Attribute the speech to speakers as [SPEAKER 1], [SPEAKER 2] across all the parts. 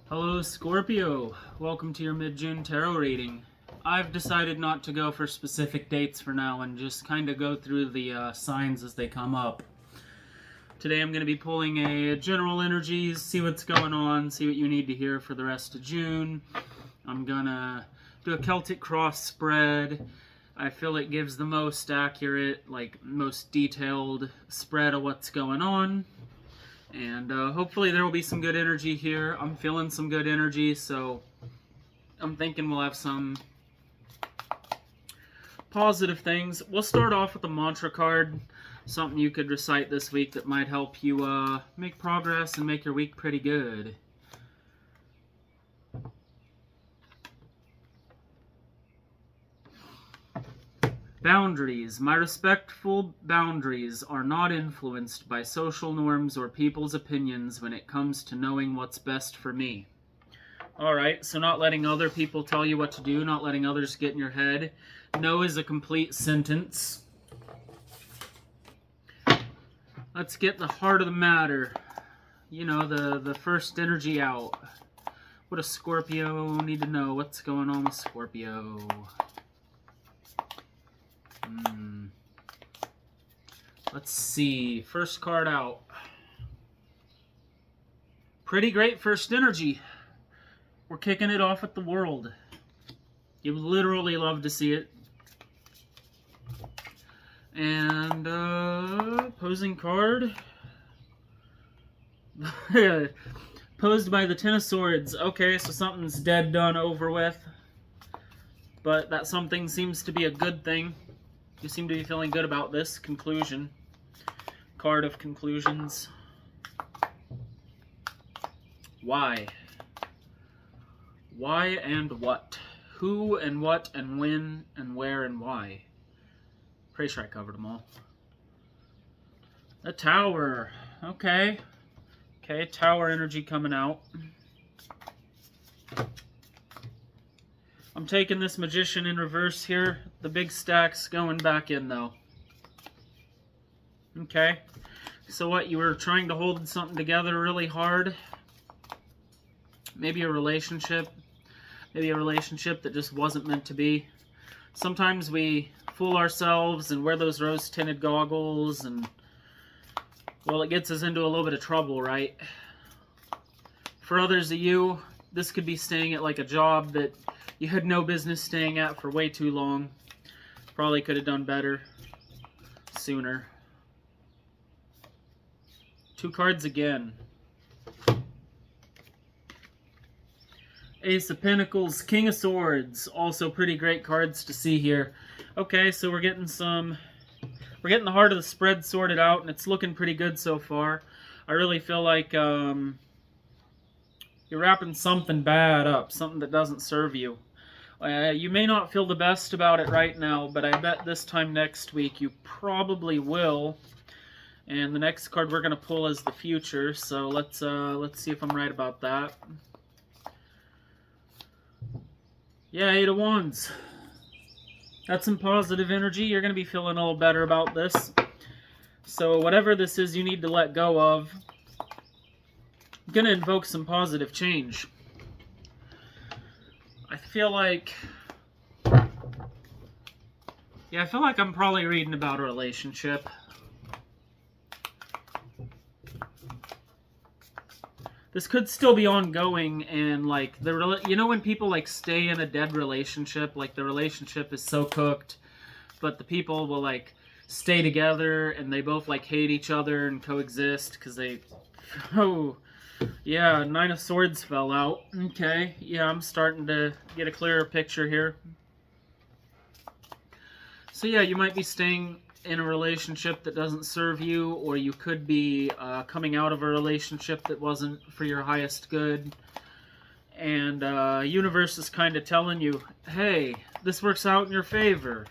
[SPEAKER 1] Hello Scorpio, welcome to your mid-June tarot reading. I've decided not to go for specific dates for now and just kind of go through the signs as they come up. Today I'm going to be pulling a general energies, see what's going on, see what you need to hear for the rest of June. I'm going to do a Celtic cross spread. I feel it gives the most accurate, most detailed spread of what's going on. And hopefully there will be some good energy here. I'm feeling some good energy, so I'm thinking we'll have some positive things. We'll start off with a mantra card, something you could recite this week that might help you make progress and make your week pretty good. Boundaries. My respectful boundaries are not influenced by social norms or people's opinions when it comes to knowing what's best for me. Alright, so not letting other people tell you what to do, not letting others get in your head. No is a complete sentence. Let's get the heart of the matter. You know, the first energy out. What does Scorpio need to know? What's going on with Scorpio? Let's see. First card out. Pretty great first energy. We're kicking it off with the world. You would literally love to see it. And opposing card. Posed by the Ten of Swords. Okay, so something's dead, done, over with. But that something seems to be a good thing. You seem to be feeling good about this conclusion. Card of conclusions. Why? Why and what? Who and what and when and where and why? Pretty sure I covered them all. The Tower. Okay. Okay, Tower energy coming out. I'm taking this Magician in reverse here. The big stack's going back in, though. Okay. So what, you were trying to hold something together really hard? Maybe a relationship. Maybe a relationship that just wasn't meant to be. Sometimes we fool ourselves and wear those rose-tinted goggles and, well, it gets us into a little bit of trouble, right? For others of you, this could be staying at like a job that you had no business staying at for way too long. Probably could have done better sooner. Two cards again. Ace of Pentacles, King of Swords. Also pretty great cards to see here. Okay, so we're getting the heart of the spread sorted out, and it's looking pretty good so far. I really feel like you're wrapping something bad up, something that doesn't serve you. You may not feel the best about it right now, but I bet this time next week you probably will. And the next card we're going to pull is the Future, so let's see if I'm right about that. Yeah, Eight of Wands. That's some positive energy. You're going to be feeling a little better about this. So whatever this is you need to let go of, I'm going to invoke some positive change. I feel like I'm probably reading about a relationship. This could still be ongoing, and like you know when people like stay in a dead relationship, like the relationship is so cooked, but the people will like stay together and they both like hate each other and coexist because they yeah, Nine of Swords fell out. Okay, yeah, I'm starting to get a clearer picture here. So yeah, you might be staying in a relationship that doesn't serve you, or you could be coming out of a relationship that wasn't for your highest good. And universe is kind of telling you, hey, this works out in your favor.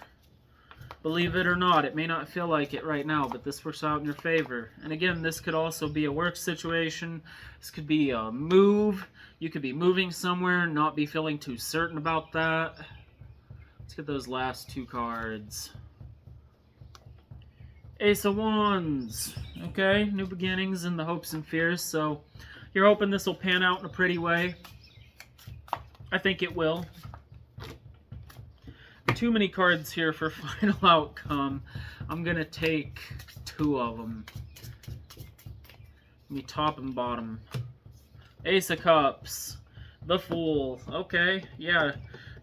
[SPEAKER 1] Believe it or not, it may not feel like it right now, but this works out in your favor. And again, this could also be a work situation. This could be a move. You could be moving somewhere and not be feeling too certain about that. Let's get those last two cards. Ace of Wands. Okay, new beginnings and the hopes and fears. So You're hoping this will pan out in a pretty way. I think it will. Too many cards here for final outcome. I'm going to take 2 of them. Let me top and bottom. Ace of Cups. The Fool. Okay, yeah.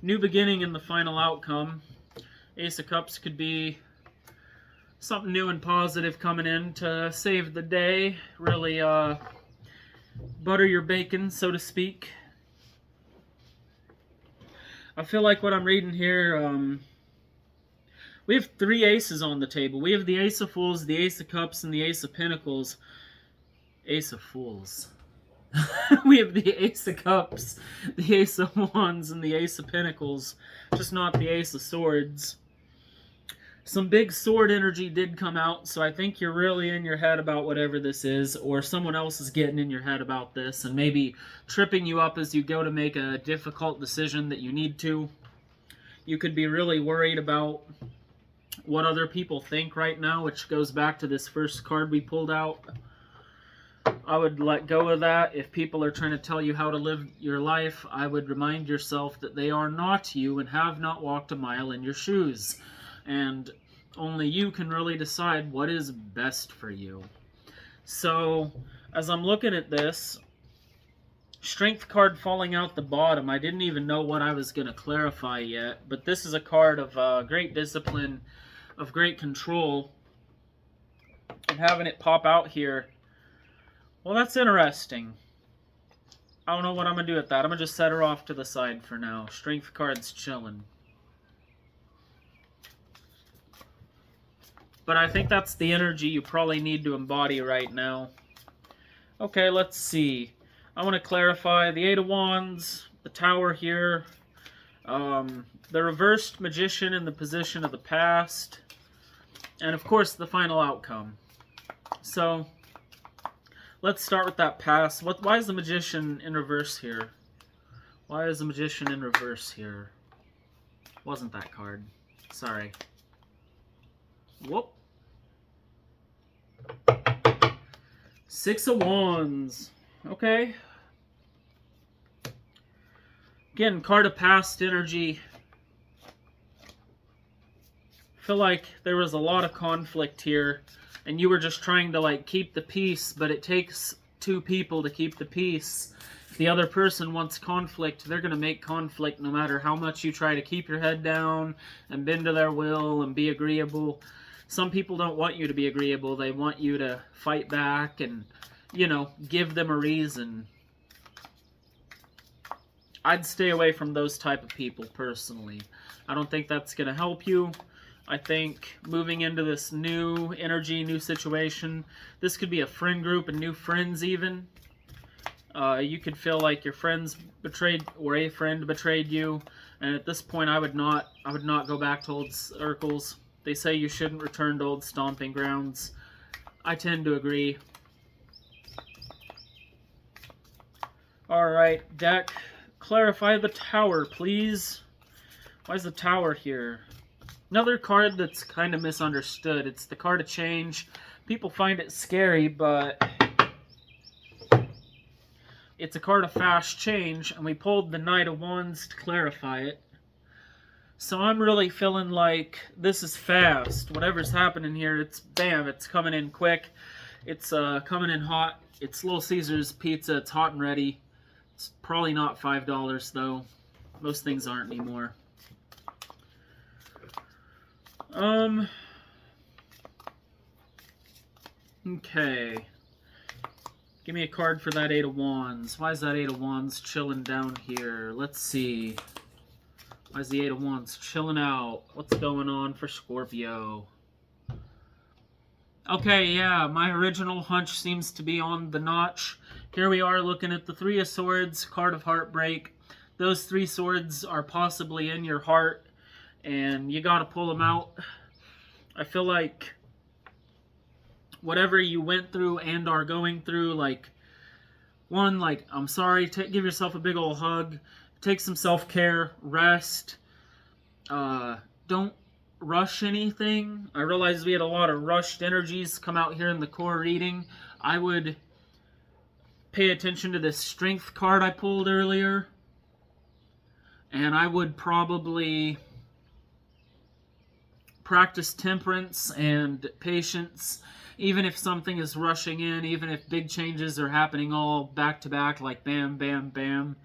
[SPEAKER 1] New beginning in the final outcome. Ace of Cups could be something new and positive coming in to save the day. Really butter your bacon, so to speak. I feel like what I'm reading here, we have 3 aces on the table. We have the Ace of Fools, the Ace of Cups, and the Ace of Pentacles. Ace of Fools. We have the Ace of Cups, the Ace of Wands, and the Ace of Pentacles. Just not the Ace of Swords. Some big sword energy did come out, so I think you're really in your head about whatever this is, or someone else is getting in your head about this and maybe tripping you up as you go to make a difficult decision that you need to. You could be really worried about what other people think right now, which goes back to this first card we pulled out. I would let go of that. If people are trying to tell you how to live your life, I would remind yourself that they are not you and have not walked a mile in your shoes. And only you can really decide what is best for you. So, as I'm looking at this, Strength card falling out the bottom, I didn't even know what I was going to clarify yet, but this is a card of great discipline, of great control, and having it pop out here, well, that's interesting. I don't know what I'm going to do with that. I'm going to just set her off to the side for now. Strength card's chilling. But I think that's the energy you probably need to embody right now. Okay, let's see. I want to clarify the Eight of Wands, the Tower here, the reversed Magician in the position of the past, and of course the final outcome. So, let's start with that past. Why is the Magician in reverse here? Why is the Magician in reverse here? Wasn't that card. Sorry. Whoop. Six of Wands. Okay. Again, card of past energy. I feel like there was a lot of conflict here, and you were just trying to like keep the peace, but it takes 2 people to keep the peace. If the other person wants conflict, they're going to make conflict no matter how much you try to keep your head down and bend to their will and be agreeable. Some people don't want you to be agreeable. They want you to fight back and, you know, give them a reason. I'd stay away from those type of people personally. I don't think that's going to help you. I think moving into this new energy, new situation, this could be a friend group and new friends even. You could feel like your friends betrayed, or a friend betrayed you, and at this point I would not go back to old circles. They say you shouldn't return to old stomping grounds. I tend to agree. Alright, deck. Clarify the Tower, please. Why is the Tower here? Another card that's kind of misunderstood. It's the card of change. People find it scary, but it's a card of fast change, and we pulled the Knight of Wands to clarify it. So I'm really feeling like this is fast. Whatever's happening here, it's bam, it's coming in quick. It's coming in hot. It's Little Caesars pizza. It's hot and ready. It's probably not $5 though. Most things aren't anymore. Okay. Give me a card for that Eight of Wands. Why is that Eight of Wands chilling down here? Let's see. Why is the Eight of Wands chilling out? What's going on for Scorpio? Okay, yeah, my original hunch seems to be on the notch. Here we are looking at the Three of Swords, card of heartbreak. Those 3 swords are possibly in your heart, and you gotta pull them out. I feel like whatever you went through and are going through, like, one, like, I'm sorry, give yourself a big old hug. Take some self-care, rest. Don't rush anything. I realize we had a lot of rushed energies come out here in the core reading. I would pay attention to this strength card I pulled earlier. And I would probably practice temperance and patience, even if something is rushing in, even if big changes are happening all back to back, like bam, bam, bam.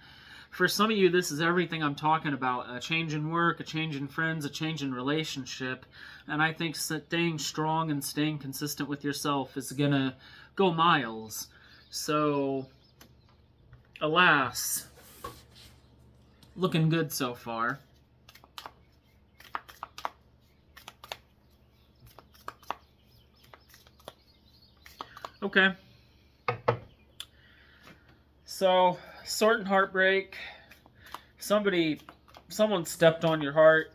[SPEAKER 1] For some of you, this is everything I'm talking about. A change in work, a change in friends, a change in relationship. And I think staying strong and staying consistent with yourself is going to go miles. So, alas, looking good so far. Okay. So, sort and heartbreak. Someone stepped on your heart.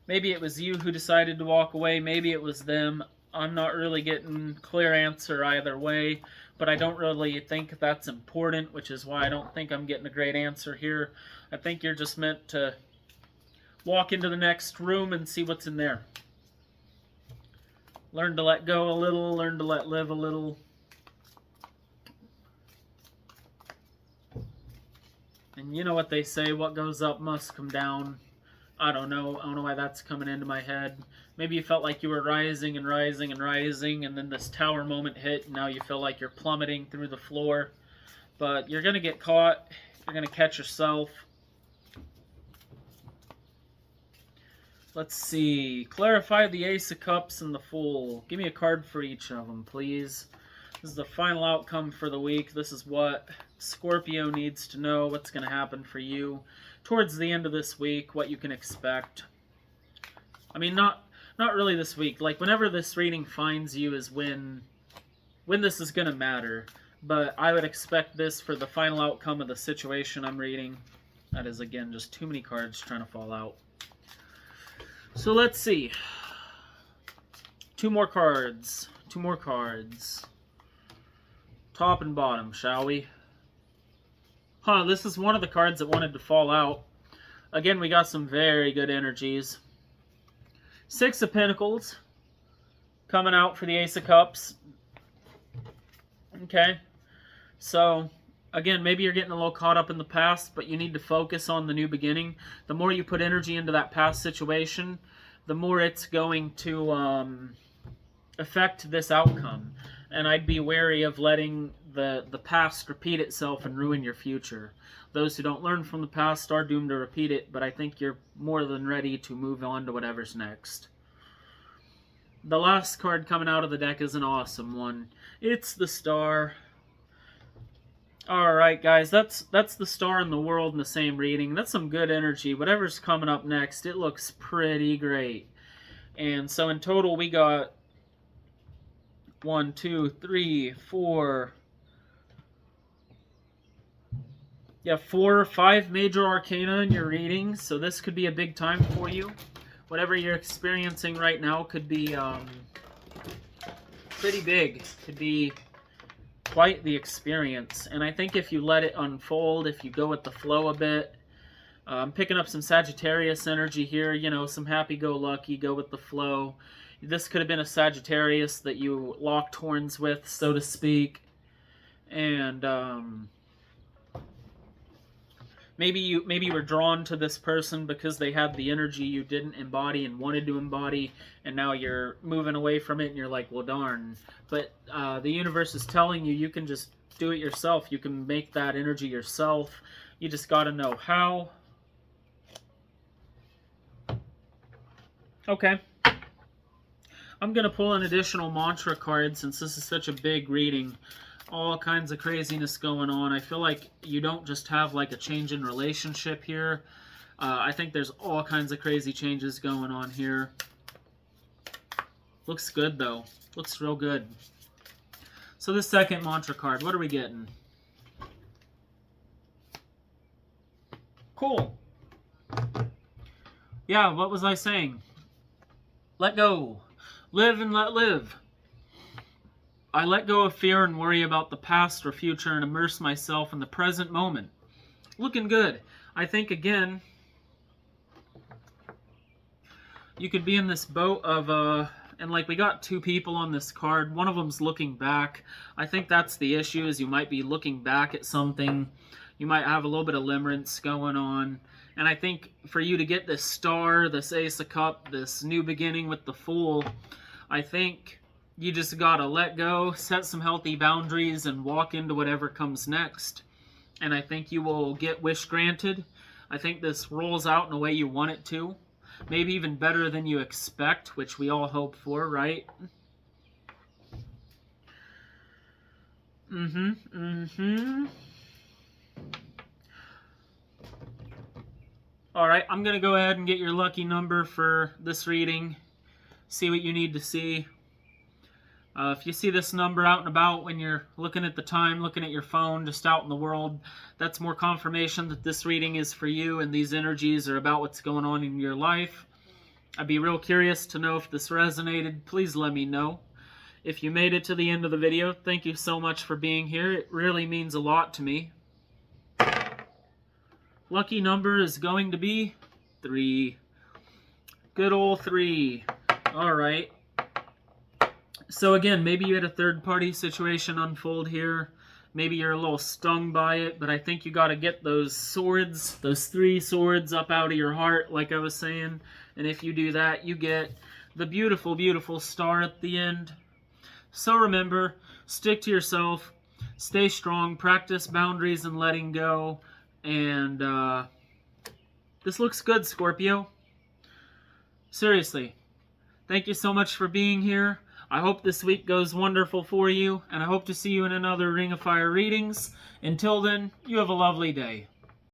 [SPEAKER 1] Maybe it was you who decided to walk away. Maybe it was them. I'm not really getting clear answer either way, but I don't really think that's important, which is why I don't think I'm getting a great answer here. I think you're just meant to walk into the next room and see what's in there. Learn to let go a little, learn to let live a little. And you know what they say, what goes up must come down. I don't know why that's coming into my head. Maybe you felt like you were rising and rising and rising, and then this tower moment hit, and now you feel like you're plummeting through the floor. But you're going to get caught. You're going to catch yourself. Let's see. Clarify the Ace of Cups and the Fool. Give me a card for each of them, please. This is the final outcome for the week. This is what Scorpio needs to know, what's going to happen for you towards the end of this week, what you can expect. I mean, not really this week. Like, whenever this reading finds you is when this is going to matter. But I would expect this for the final outcome of the situation I'm reading. That is, again, just too many cards trying to fall out. So let's see. Two more cards. Top and bottom, shall we? Huh, this is one of the cards that wanted to fall out. Again, we got some very good energies. Six of Pentacles coming out for the Ace of Cups. Okay. So, again, maybe you're getting a little caught up in the past, but you need to focus on the new beginning. The more you put energy into that past situation, the more it's going to affect this outcome. And I'd be wary of letting the past repeat itself and ruin your future. Those who don't learn from the past are doomed to repeat it, but I think you're more than ready to move on to whatever's next. The last card coming out of the deck is an awesome one. It's the Star. Alright, guys, that's the Star and the World in the same reading. That's some good energy. Whatever's coming up next, it looks pretty great. And so in total, we got 1, 2, 3, 4... Yeah, 4 or 5 major arcana in your readings, so this could be a big time for you. Whatever you're experiencing right now could be pretty big. Could be quite the experience. And I think if you let it unfold, if you go with the flow a bit, I'm picking up some Sagittarius energy here, you know, some happy-go-lucky, go with the flow. This could have been a Sagittarius that you locked horns with, so to speak. And maybe you were drawn to this person because they had the energy you didn't embody and wanted to embody, and now you're moving away from it and you're like, well, darn. But the universe is telling you you can just do it yourself. You can make that energy yourself. You just got to know how. Okay. I'm going to pull an additional mantra card since this is such a big reading. All kinds of craziness going on. I feel like you don't just have like a change in relationship here. I think there's all kinds of crazy changes going on here. Looks good though. Looks real good. So this second mantra card, what are we getting? Cool. Yeah, what was I saying? Let go. Live and let live. I let go of fear and worry about the past or future and immerse myself in the present moment. Looking good. I think, again, you could be in this boat of And like, we got two people on this card. One of them's looking back. I think that's the issue, is you might be looking back at something. You might have a little bit of limerence going on. And I think for you to get this star, this Ace of Cups, this new beginning with the Fool, I think you just gotta let go, set some healthy boundaries, and walk into whatever comes next. And I think you will get wish granted. I think this rolls out in a way you want it to. Maybe even better than you expect, which we all hope for, right? Alright, I'm going to go ahead and get your lucky number for this reading. See what you need to see. If you see this number out and about when you're looking at the time, looking at your phone, just out in the world, that's more confirmation that this reading is for you and these energies are about what's going on in your life. I'd be real curious to know if this resonated. Please let me know. If you made it to the end of the video, thank you so much for being here. It really means a lot to me. Lucky number is going to be 3. Good old 3. Alright. So again, maybe you had a third-party situation unfold here. Maybe you're a little stung by it, but I think you got to get those swords, those 3 swords up out of your heart, like I was saying. And if you do that, you get the beautiful, beautiful star at the end. So remember, stick to yourself, stay strong, practice boundaries and letting go. And this looks good, Scorpio. Seriously, thank you so much for being here. I hope this week goes wonderful for you, and I hope to see you in another Ring of Fire readings. Until then, you have a lovely day.